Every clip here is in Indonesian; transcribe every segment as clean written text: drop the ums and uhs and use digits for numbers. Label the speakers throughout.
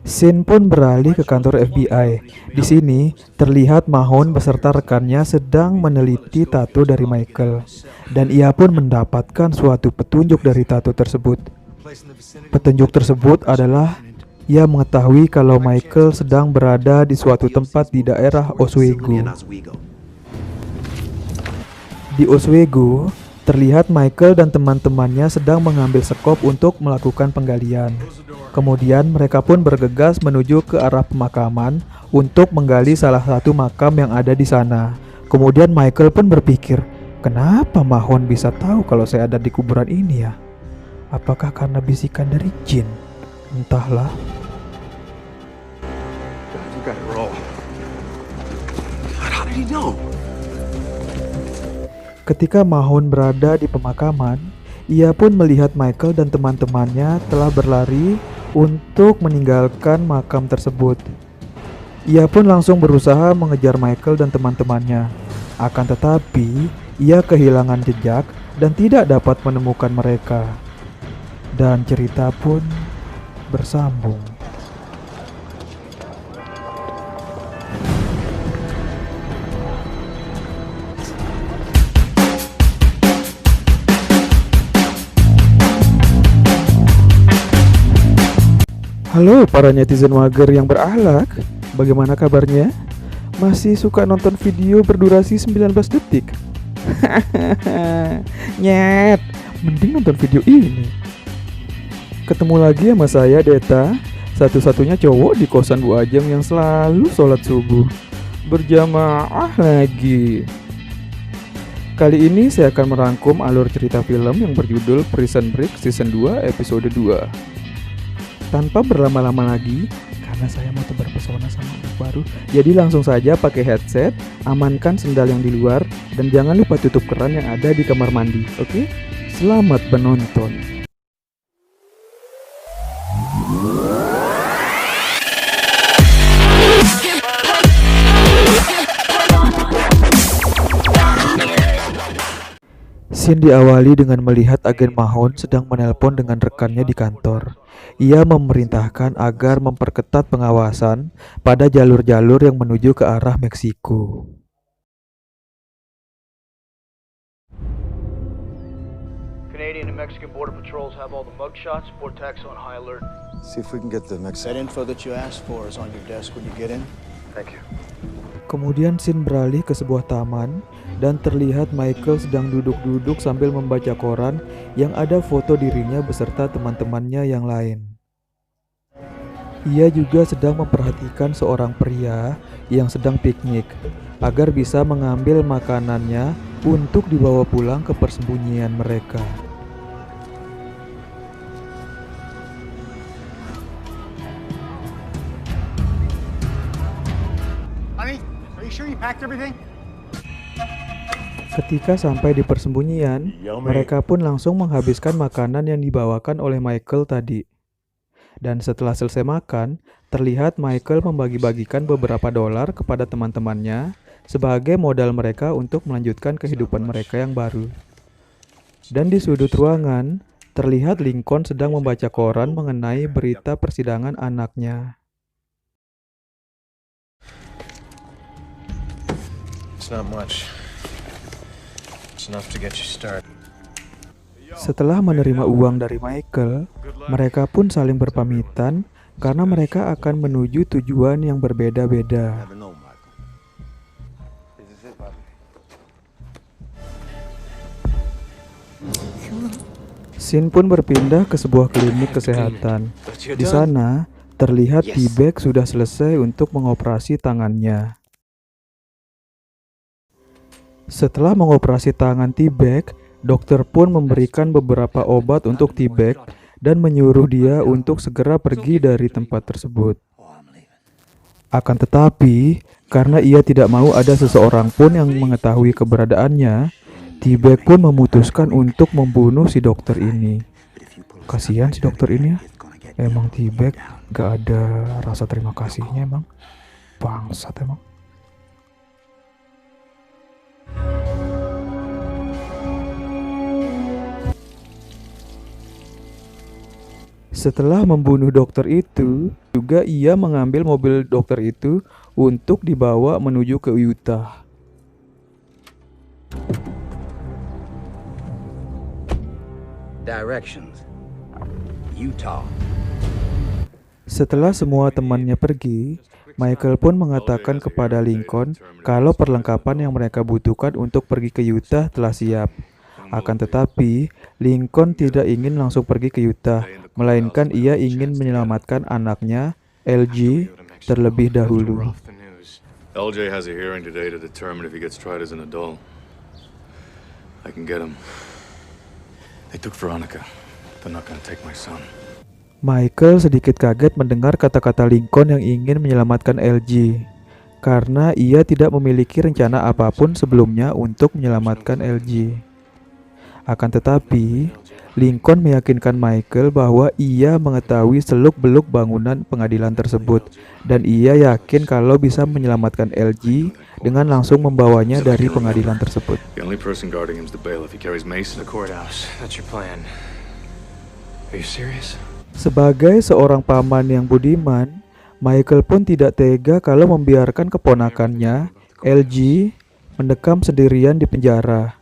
Speaker 1: Sin pun beralih ke kantor FBI. Di sini, terlihat Mahon beserta rekannya sedang meneliti tato dari Michael. Dan ia pun mendapatkan suatu petunjuk dari tato tersebut. Petunjuk tersebut adalah ia mengetahui kalau Michael sedang berada di suatu tempat di daerah Oswego. Di Oswego, terlihat Michael dan teman-temannya sedang mengambil sekop untuk melakukan penggalian. Kemudian mereka pun bergegas menuju ke arah pemakaman untuk menggali salah satu makam yang ada di sana. Kemudian Michael pun berpikir, kenapa Mahon bisa tahu kalau saya ada di kuburan ini ya? Apakah karena bisikan dari jin? Entahlah. Ketika Mahon berada di pemakaman, ia pun melihat Michael dan teman-temannya telah berlari untuk meninggalkan makam tersebut. Ia pun langsung berusaha mengejar Michael dan teman-temannya. Akan tetapi, ia kehilangan jejak dan tidak dapat menemukan mereka. Dan cerita pun bersambung. Halo para netizen mager yang berakhlak, bagaimana kabarnya? Masih suka nonton video berdurasi 19 detik? Nyet, mending nonton video ini. Ketemu lagi sama saya Deta, satu-satunya cowok di kosan Bu Ajeng yang selalu sholat subuh. Berjamaah lagi. Kali ini saya akan merangkum alur cerita film yang berjudul Prison Break Season 2 Episode 2. Tanpa berlama-lama lagi, karena saya mau tebar pesona sama anak baru, jadi langsung saja pakai headset, amankan sendal yang di luar, dan jangan lupa tutup keran yang ada di kamar mandi, oke? Selamat menonton. Scene diawali dengan melihat agen Mahon sedang menelpon dengan rekannya di kantor. Ia memerintahkan agar memperketat pengawasan pada jalur-jalur yang menuju ke arah Meksiko.
Speaker 2: Canadian and Mexican border patrols have all the mugshots. Vortex on high alert.
Speaker 3: See if we can get the Mexican.
Speaker 2: That info that you asked for is on your desk when you get in. Thank you.
Speaker 1: Kemudian scene beralih ke sebuah taman dan terlihat Michael sedang duduk-duduk sambil membaca koran yang ada foto dirinya beserta teman-temannya yang lain. Ia juga sedang memperhatikan seorang pria yang sedang piknik agar bisa mengambil makanannya untuk dibawa pulang ke persembunyian mereka. Ketika sampai di persembunyian, mereka pun langsung menghabiskan makanan yang dibawakan oleh Michael tadi. Dan setelah selesai makan, terlihat Michael membagi-bagikan beberapa dolar kepada teman-temannya sebagai modal mereka untuk melanjutkan kehidupan mereka yang baru. Dan di sudut ruangan, terlihat Lincoln sedang membaca koran mengenai berita persidangan anaknya.
Speaker 4: It's not much. It's enough to get you started.
Speaker 1: Setelah menerima uang dari Michael, mereka pun saling berpamitan karena mereka akan menuju tujuan yang berbeda-beda. Scene pun berpindah ke sebuah klinik kesehatan. Di sana, terlihat T-Bag sudah selesai untuk mengoperasi tangannya. Setelah mengoperasi tangan T-Bag, dokter pun memberikan beberapa obat untuk T-Bag dan menyuruh dia untuk segera pergi dari tempat tersebut. Akan tetapi, karena ia tidak mau ada seseorang pun yang mengetahui keberadaannya, T-Bag pun memutuskan untuk membunuh si dokter ini. Kasihan si dokter ini ya. Emang T-Bag gak ada rasa terima kasihnya emang. Bangsat emang. Setelah membunuh dokter itu, juga ia mengambil mobil dokter itu untuk dibawa menuju ke Utah.
Speaker 3: Directions. Utah.
Speaker 1: Setelah semua temannya pergi, Michael pun mengatakan kepada Lincoln kalau perlengkapan yang mereka butuhkan untuk pergi ke Utah telah siap. Akan tetapi, Lincoln tidak ingin langsung pergi ke Utah, melainkan ia ingin menyelamatkan anaknya, LG, terlebih dahulu.
Speaker 5: LJ has a hearing today to determine if he gets tried as an adult. I can get him. They took Veronica. They're not gonna take my son.
Speaker 1: Michael sedikit kaget mendengar kata-kata Lincoln yang ingin menyelamatkan LG, karena ia tidak memiliki rencana apapun sebelumnya untuk menyelamatkan LG. Akan tetapi, Lincoln meyakinkan Michael bahwa ia mengetahui seluk-beluk bangunan pengadilan tersebut, dan ia yakin kalau bisa menyelamatkan LG dengan langsung membawanya dari pengadilan tersebut.
Speaker 5: The only person guarding him is the bailiff. He carries mace
Speaker 4: The
Speaker 5: and
Speaker 4: courthouse. That's your plan. Are you serious?
Speaker 1: Sebagai seorang paman yang budiman, Michael pun tidak tega kalau membiarkan keponakannya, LG, mendekam sendirian di penjara.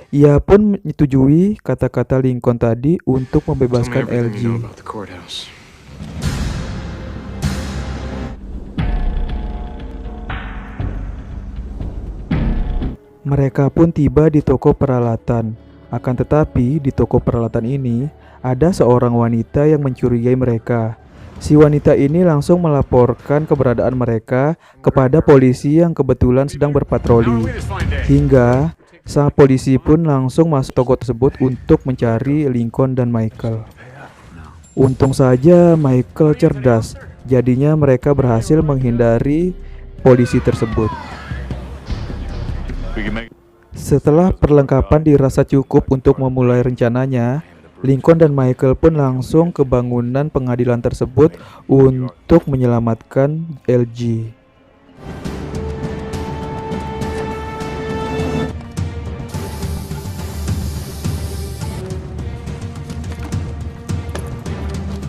Speaker 1: Ia pun menyetujui kata-kata Lincoln tadi untuk
Speaker 5: Tell me
Speaker 1: membebaskan
Speaker 5: everything you know
Speaker 1: LG.
Speaker 5: about the courthouse.
Speaker 1: Mereka pun tiba di toko peralatan. Akan tetapi, di toko peralatan ini ada seorang wanita yang mencurigai mereka. Si wanita ini langsung melaporkan keberadaan mereka kepada polisi yang kebetulan sedang berpatroli. Hingga sang polisi pun langsung masuk toko tersebut untuk mencari Lincoln dan Michael. Untung saja Michael cerdas, jadinya mereka berhasil menghindari polisi tersebut.
Speaker 5: We can make
Speaker 1: Setelah perlengkapan dirasa cukup untuk memulai rencananya, Lincoln dan Michael pun langsung ke bangunan pengadilan tersebut untuk menyelamatkan LG.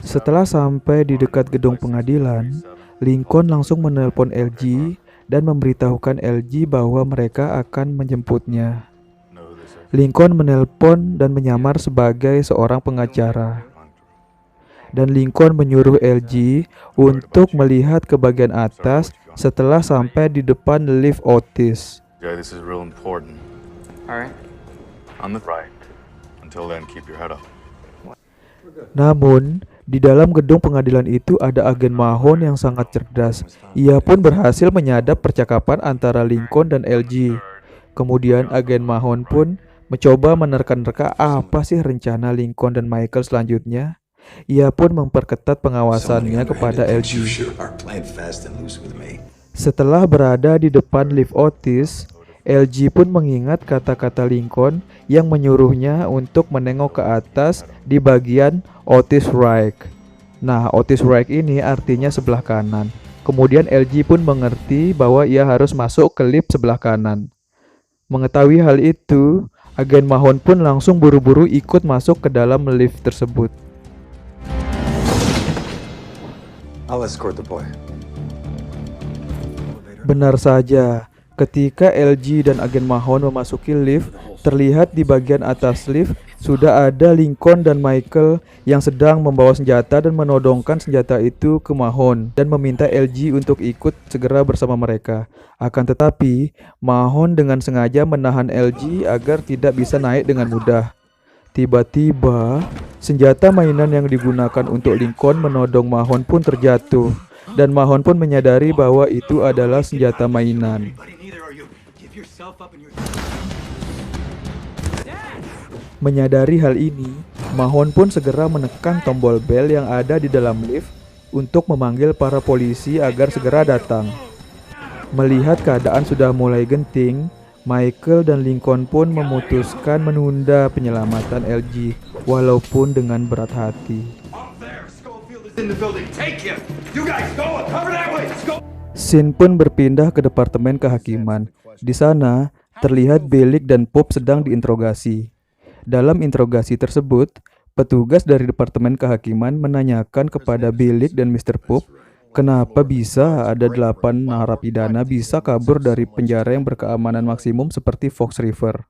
Speaker 1: Setelah sampai di dekat gedung pengadilan, Lincoln langsung menelpon LG dan memberitahukan LG bahwa mereka akan menjemputnya. Lincoln menelpon dan menyamar sebagai seorang pengacara. Dan Lincoln menyuruh LG untuk melihat ke bagian atas setelah sampai di depan lift Otis.
Speaker 5: Okay, this is real important.
Speaker 3: All right.
Speaker 5: On the right. Until then, keep your head up.
Speaker 1: Namun, di dalam gedung pengadilan itu ada agen Mahon yang sangat cerdas. Ia pun berhasil menyadap percakapan antara Lincoln dan LG. Kemudian agen Mahon pun mencoba menerka-nerka apa sih rencana Lincoln dan Michael selanjutnya. Ia pun memperketat pengawasannya kepada LG. Setelah berada di depan lift Otis, LG pun mengingat kata-kata Lincoln yang menyuruhnya untuk menengok ke atas di bagian Otis Right. Nah, Otis Right ini artinya sebelah kanan. Kemudian LG pun mengerti bahwa ia harus masuk ke lift sebelah kanan. Mengetahui hal itu, agen Mahon pun langsung buru-buru ikut masuk ke dalam lift tersebut.
Speaker 4: I'll escort the boy.
Speaker 1: Benar saja, ketika LG dan agen Mahon memasuki lift, terlihat di bagian atas lift sudah ada Lincoln dan Michael yang sedang membawa senjata dan menodongkan senjata itu ke Mahon dan meminta LG untuk ikut segera bersama mereka. Akan tetapi, Mahon dengan sengaja menahan LG agar tidak bisa naik dengan mudah. Tiba-tiba, senjata mainan yang digunakan untuk Lincoln menodong Mahon pun terjatuh, dan Mahon pun menyadari bahwa itu adalah senjata mainan. Menyadari hal ini, Mahon pun segera menekan tombol bel yang ada di dalam lift untuk memanggil para polisi agar segera datang. Melihat keadaan sudah mulai genting, Michael dan Lincoln pun memutuskan menunda penyelamatan LG walaupun dengan berat hati. Scene pun berpindah ke departemen kehakiman. Di sana, terlihat Bellick dan Pop sedang diinterogasi. Dalam interogasi tersebut, Petugas dari Departemen Kehakiman menanyakan kepada Billik dan Mr. Pope kenapa bisa ada 8 narapidana bisa kabur dari penjara yang berkeamanan maksimum seperti Fox River.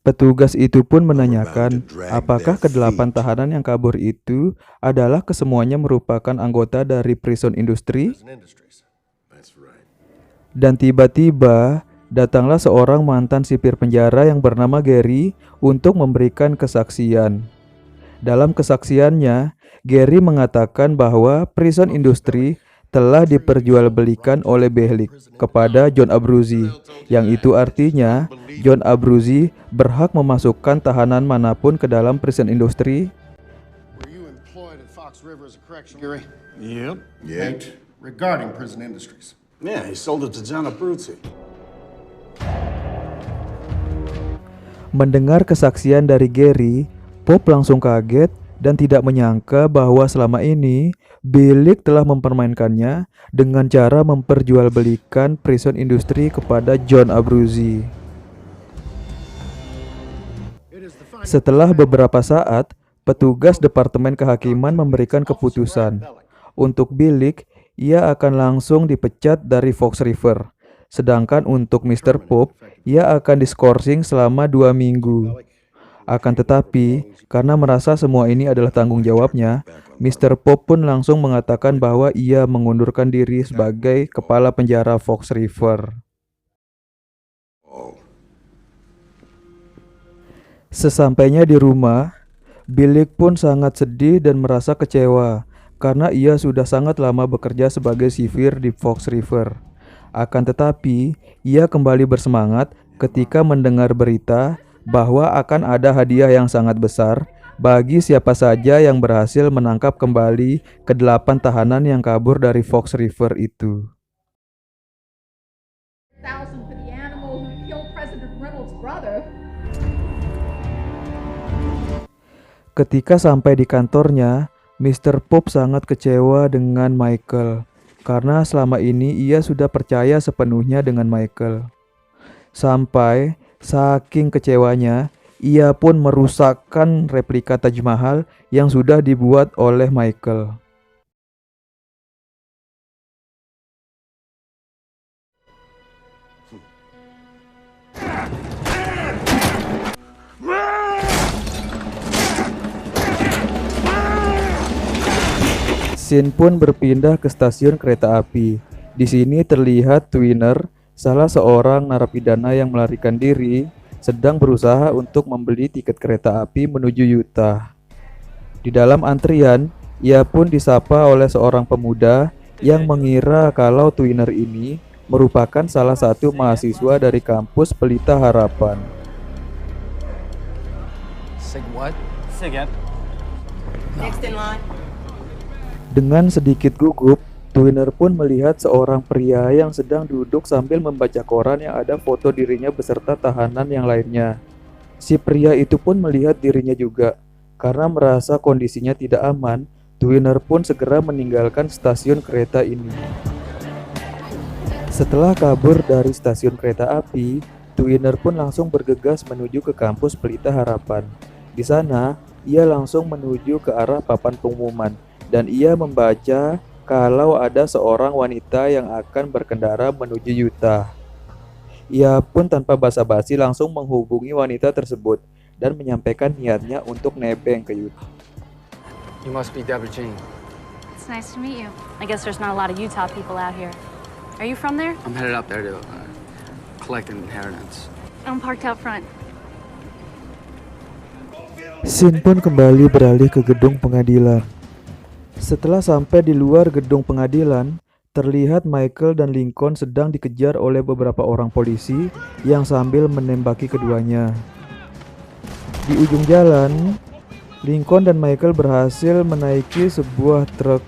Speaker 1: Petugas itu pun menanyakan apakah ke-8 tahanan yang kabur itu adalah kesemuanya merupakan anggota dari prison industry. Dan tiba-tiba datanglah seorang mantan sipir penjara yang bernama Gary untuk memberikan kesaksian. Dalam kesaksiannya, Gary mengatakan bahwa prison industry telah diperjualbelikan oleh Billik kepada John Abruzzi, yang itu artinya John Abruzzi berhak memasukkan tahanan manapun ke dalam prison industry.
Speaker 6: Were you employed at Fox River as a correction, Gary?
Speaker 7: Yep.
Speaker 6: Yeah. Regarding prison industries.
Speaker 7: Yeah, he sold it to John Abruzzi.
Speaker 1: Mendengar kesaksian dari Gary, Pope langsung kaget dan tidak menyangka bahwa selama ini Billik telah mempermainkannya dengan cara memperjualbelikan prison industry kepada John Abruzzi. Setelah beberapa saat, petugas Departemen Kehakiman memberikan keputusan. Untuk Billik, ia akan langsung dipecat dari Fox River. Sedangkan untuk Mr. Pope, ia akan diskorsing selama 2 minggu. Akan tetapi, karena merasa semua ini adalah tanggung jawabnya, Mr. Pope pun langsung mengatakan bahwa ia mengundurkan diri sebagai kepala penjara Fox River. Sesampainya di rumah, Billik pun sangat sedih dan merasa kecewa karena ia sudah sangat lama bekerja sebagai sipir di Fox River. Akan tetapi, ia kembali bersemangat ketika mendengar berita bahwa akan ada hadiah yang sangat besar bagi siapa saja yang berhasil menangkap kembali ke-8 tahanan yang kabur dari Fox River itu. Ketika sampai di kantornya, Mr. Pope sangat kecewa dengan Michael karena selama ini ia sudah percaya sepenuhnya dengan Michael. Sampai saking kecewanya, ia pun merusakkan replika Taj Mahal yang sudah dibuat oleh Michael. Scene pun berpindah ke stasiun kereta api. Di sini terlihat Twinner, salah seorang narapidana yang melarikan diri, sedang berusaha untuk membeli tiket kereta api menuju Utah. Di dalam antrian, ia pun disapa oleh seorang pemuda yang mengira kalau Twinner ini merupakan salah satu mahasiswa dari kampus Pelita Harapan.
Speaker 3: Sig what?
Speaker 8: Sig
Speaker 9: Next in line.
Speaker 1: Dengan sedikit gugup, Twinner pun melihat seorang pria yang sedang duduk sambil membaca koran yang ada foto dirinya beserta tahanan yang lainnya. Si pria itu pun melihat dirinya juga. Karena merasa kondisinya tidak aman, Twinner pun segera meninggalkan stasiun kereta ini. Setelah kabur dari stasiun kereta api, Twinner pun langsung bergegas menuju ke kampus Pelita Harapan. Di sana, ia langsung menuju ke arah papan pengumuman dan ia membaca kalau ada seorang wanita yang akan berkendara menuju Utah. Ia pun tanpa basa-basi langsung menghubungi wanita tersebut dan menyampaikan niatnya untuk nebeng ke Utah.
Speaker 3: You must be Deborah Jean.
Speaker 10: It's nice to meet you. I guess there's not a lot of Utah people out here. Are you from there?
Speaker 3: I'm headed up there to collect an inheritance.
Speaker 10: I'm parked out front.
Speaker 1: Scene pun kembali beralih ke gedung pengadilan. Setelah sampai di luar gedung pengadilan, terlihat Michael dan Lincoln sedang dikejar oleh beberapa orang polisi yang sambil menembaki keduanya. Di ujung jalan, Lincoln dan Michael berhasil menaiki sebuah truk.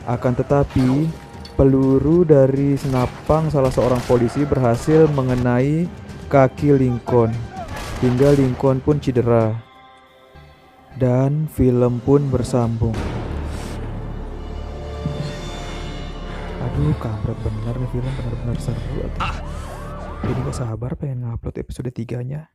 Speaker 1: Akan tetapi, peluru dari senapang salah seorang polisi berhasil mengenai kaki Lincoln, hingga Lincoln pun cedera. Dan film pun bersambung. Aduh, kampret bener nih film, bener-bener seru. Jadi gak sabar pengen ngupload episode 3-nya.